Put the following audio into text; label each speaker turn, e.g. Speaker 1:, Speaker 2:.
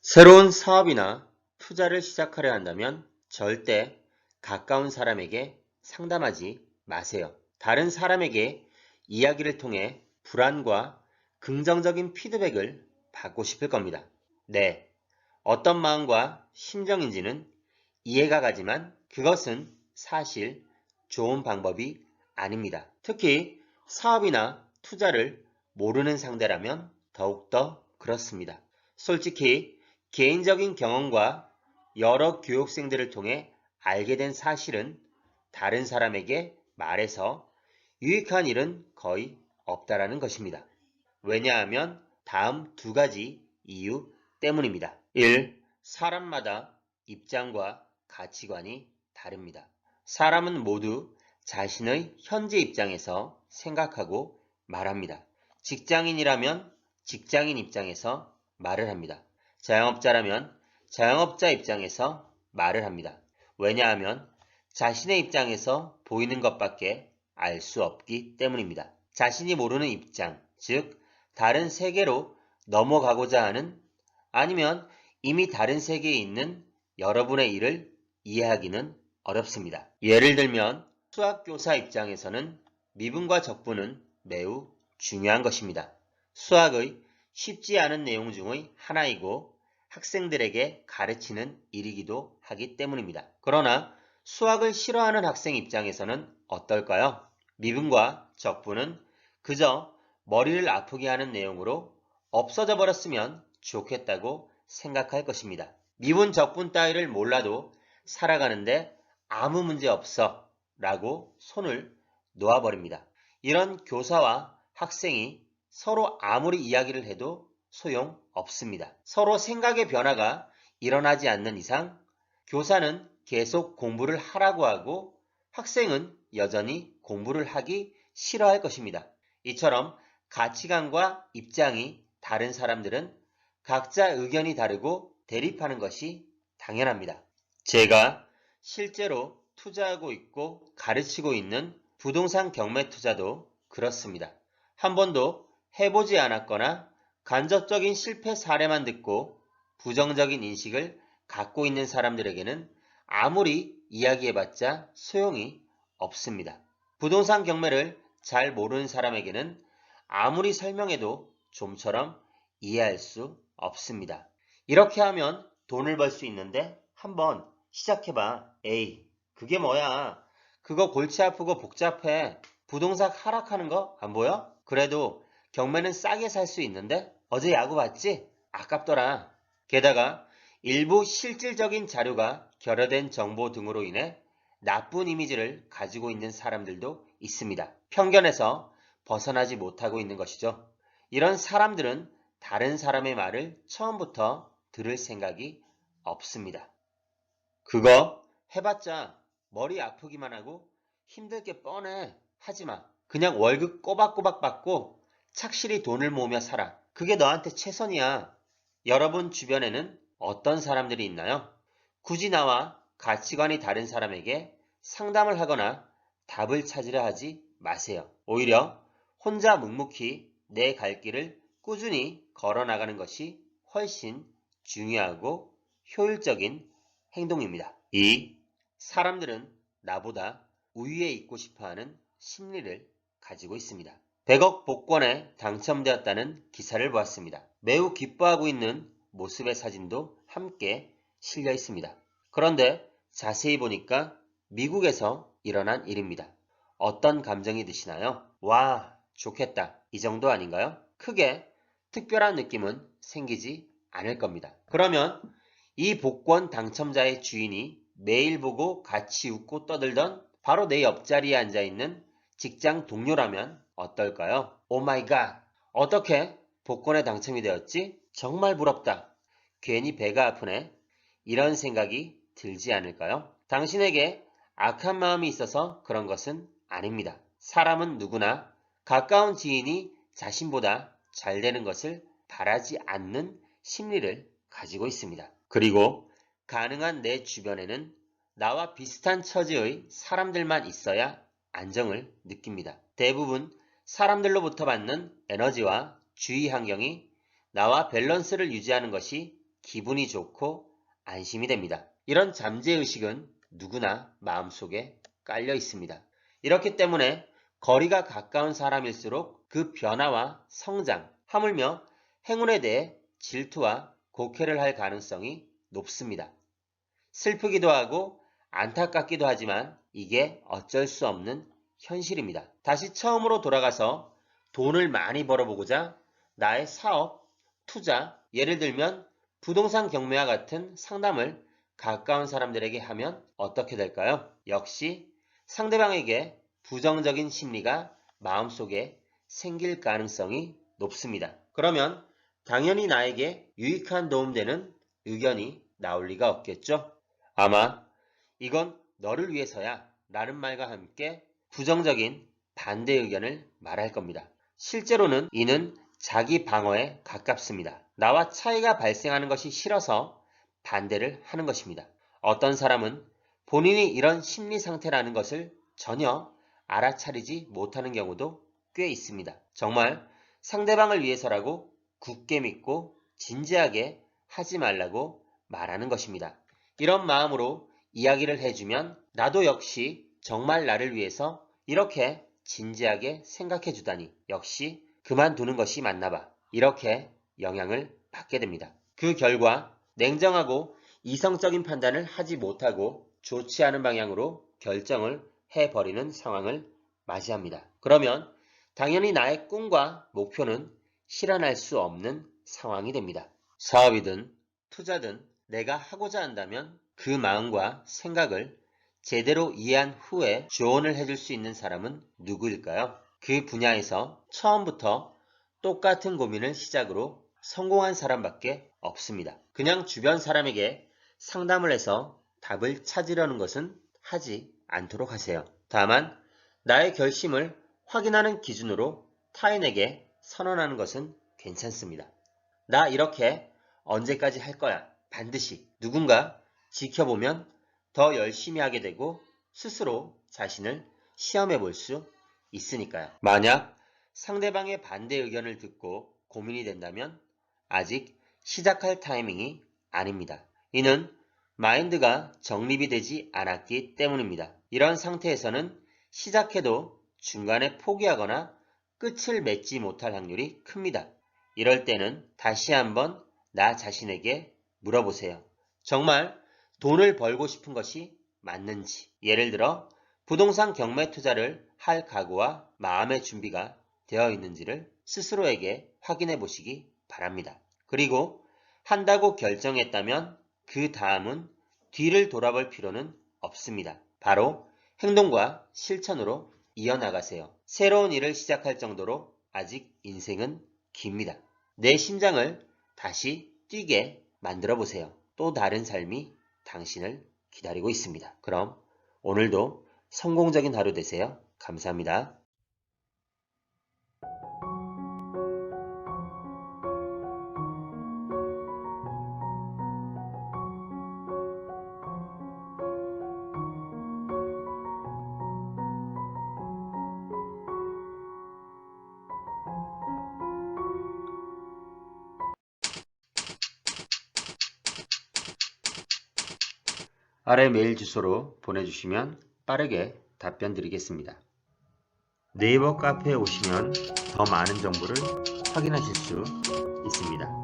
Speaker 1: 새로운 사업이나 투자를 시작하려 한다면 절대 가까운 사람에게 상담하지 마세요. 다른 사람에게 이야기를 통해 불안과 긍정적인 피드백을 받고 싶을 겁니다. 네, 어떤 마음과 심정인지는 이해가 가지만 그것은 사실 좋은 방법이 아닙니다. 특히 사업이나 투자를 모르는 상대라면 더욱더 그렇습니다. 솔직히 개인적인 경험과 여러 교육생들을 통해 알게 된 사실은 다른 사람에게 말해서 유익한 일은 거의 없다라는 것입니다. 왜냐하면 다음 두 가지 이유 때문입니다. 1. 사람마다 입장과 가치관이 다릅니다. 사람은 모두 자신의 현재 입장에서 생각하고 말합니다. 직장인이라면 직장인 입장에서 말을 합니다. 자영업자라면 자영업자 입장에서 말을 합니다. 왜냐하면 자신의 입장에서 보이는 것밖에 알 수 없기 때문입니다. 자신이 모르는 입장, 즉 다른 세계로 넘어가고자 하는 아니면 이미 다른 세계에 있는 여러분의 일을 이해하기는 어렵습니다. 예를 들면 수학교사 입장에서는 미분과 적분은 매우 중요한 것입니다. 수학의 쉽지 않은 내용 중의 하나이고 학생들에게 가르치는 일이기도 하기 때문입니다. 그러나 수학을 싫어하는 학생 입장에서는 어떨까요? 미분과 적분은 그저 머리를 아프게 하는 내용으로 없어져 버렸으면 좋겠다고 생각할 것입니다. 미분 적분 따위를 몰라도 살아가는데 아무 문제 없어 라고 손을 놓아버립니다. 이런 교사와 학생이 서로 아무리 이야기를 해도 소용없습니다. 서로 생각의 변화가 일어나지 않는 이상 교사는 계속 공부를 하라고 하고 학생은 여전히 공부를 하기 싫어할 것입니다. 이처럼 가치관과 입장이 다른 사람들은 각자 의견이 다르고 대립하는 것이 당연합니다. 제가 실제로 투자하고 있고 가르치고 있는 부동산 경매 투자도 그렇습니다. 한 번도 해보지 않았거나 간접적인 실패 사례만 듣고 부정적인 인식을 갖고 있는 사람들에게는 아무리 이야기해봤자 소용이 없습니다. 부동산 경매를 잘 모르는 사람에게는 아무리 설명해도 좀처럼 이해할 수 없습니다. 이렇게 하면 돈을 벌 수 있는데 한번 시작해봐. 에이, 그게 뭐야? 그거 골치 아프고 복잡해. 부동산 하락하는 거 안 보여? 그래도 경매는 싸게 살 수 있는데 어제 야구 봤지? 아깝더라. 게다가 일부 실질적인 자료가 결여된 정보 등으로 인해 나쁜 이미지를 가지고 있는 사람들도 있습니다. 편견에서 벗어나지 못하고 있는 것이죠. 이런 사람들은 다른 사람의 말을 처음부터 들을 생각이 없습니다. 그거 해봤자 머리 아프기만 하고 힘들 게 뻔해. 하지마. 그냥 월급 꼬박꼬박 받고 착실히 돈을 모으며 살아. 그게 너한테 최선이야. 여러분 주변에는 어떤 사람들이 있나요? 굳이 나와 가치관이 다른 사람에게 상담을 하거나 답을 찾으려 하지 마세요. 오히려 혼자 묵묵히 내 갈 길을 꾸준히 걸어나가는 것이 훨씬 중요하고 효율적인 행동입니다. 2. 사람들은 나보다 우위에 있고 싶어하는 심리를 가지고 있습니다. 100억 복권에 당첨되었다는 기사를 보았습니다. 매우 기뻐하고 있는 모습의 사진도 함께 실려 있습니다. 그런데 자세히 보니까 미국에서 일어난 일입니다. 어떤 감정이 드시나요? 와, 좋겠다. 이 정도 아닌가요? 크게 특별한 느낌은 생기지 않을 겁니다. 그러면 이 복권 당첨자의 주인이 매일 보고 같이 웃고 떠들던 바로 내 옆자리에 앉아있는 직장 동료라면 어떨까요? 오 마이 갓! 어떻게 복권에 당첨이 되었지? 정말 부럽다. 괜히 배가 아프네. 이런 생각이 들지 않을까요? 당신에게 악한 마음이 있어서 그런 것은 아닙니다. 사람은 누구나 가까운 지인이 자신보다 잘 되는 것을 바라지 않는 심리를 가지고 있습니다. 그리고 가능한 내 주변에는 나와 비슷한 처지의 사람들만 있어야 안정을 느낍니다. 대부분 사람들로부터 받는 에너지와 주위 환경이 나와 밸런스를 유지하는 것이 기분이 좋고 안심이 됩니다. 이런 잠재의식은 누구나 마음속에 깔려 있습니다. 이렇기 때문에 거리가 가까운 사람일수록 그 변화와 성장, 하물며 행운에 대해 질투와 곡해를 할 가능성이 높습니다. 슬프기도 하고 안타깝기도 하지만 이게 어쩔 수 없는 현실입니다. 다시 처음으로 돌아가서 돈을 많이 벌어보고자 나의 사업, 투자, 예를 들면 부동산 경매와 같은 상담을 가까운 사람들에게 하면 어떻게 될까요? 역시 상대방에게 부정적인 심리가 마음속에 생길 가능성이 높습니다. 그러면 당연히 나에게 유익한 도움되는 의견이 나올 리가 없겠죠? 아마 이건 너를 위해서야 라는 말과 함께 부정적인 반대 의견을 말할 겁니다. 실제로는 이는 자기 방어에 가깝습니다. 나와 차이가 발생하는 것이 싫어서 반대를 하는 것입니다. 어떤 사람은 본인이 이런 심리 상태라는 것을 전혀 알아차리지 못하는 경우도 꽤 있습니다. 정말 상대방을 위해서라고 굳게 믿고 진지하게 하지 말라고 말하는 것입니다. 이런 마음으로 이야기를 해주면 나도 역시 정말 나를 위해서 이렇게 진지하게 생각해 주다니 역시 그만두는 것이 맞나 봐. 이렇게 영향을 받게 됩니다. 그 결과 냉정하고 이성적인 판단을 하지 못하고 좋지 않은 방향으로 결정을 해버리는 상황을 맞이합니다. 그러면 당연히 나의 꿈과 목표는 실현할 수 없는 상황이 됩니다. 사업이든 투자든 내가 하고자 한다면 그 마음과 생각을 제대로 이해한 후에 조언을 해줄 수 있는 사람은 누구일까요? 그 분야에서 처음부터 똑같은 고민을 시작으로 성공한 사람밖에 없습니다. 그냥 주변 사람에게 상담을 해서 답을 찾으려는 것은 하지 않도록 하세요. 다만 나의 결심을 확인하는 기준으로 타인에게 선언하는 것은 괜찮습니다. 나 이렇게 언제까지 할 거야. 반드시 누군가 지켜보면 더 열심히 하게 되고 스스로 자신을 시험해 볼 수 있으니까요. 만약 상대방의 반대 의견을 듣고 고민이 된다면 아직 시작할 타이밍이 아닙니다. 이는 마인드가 정립이 되지 않았기 때문입니다. 이런 상태에서는 시작해도 중간에 포기하거나 끝을 맺지 못할 확률이 큽니다. 이럴 때는 다시 한번 나 자신에게 물어보세요. 정말 돈을 벌고 싶은 것이 맞는지, 예를 들어 부동산 경매 투자를 할 각오와 마음의 준비가 되어 있는지를 스스로에게 확인해 보시기 바랍니다. 그리고 한다고 결정했다면 그 다음은 뒤를 돌아볼 필요는 없습니다. 바로 행동과 실천으로 이어나가세요. 새로운 일을 시작할 정도로 아직 인생은 깁니다. 내 심장을 다시 뛰게 만들어 보세요. 또 다른 삶이 당신을 기다리고 있습니다. 그럼 오늘도 성공적인 하루 되세요. 감사합니다. 아래 메일 주소로 보내주시면 빠르게 답변 드리겠습니다. 네이버 카페에 오시면 더 많은 정보를 확인하실 수 있습니다.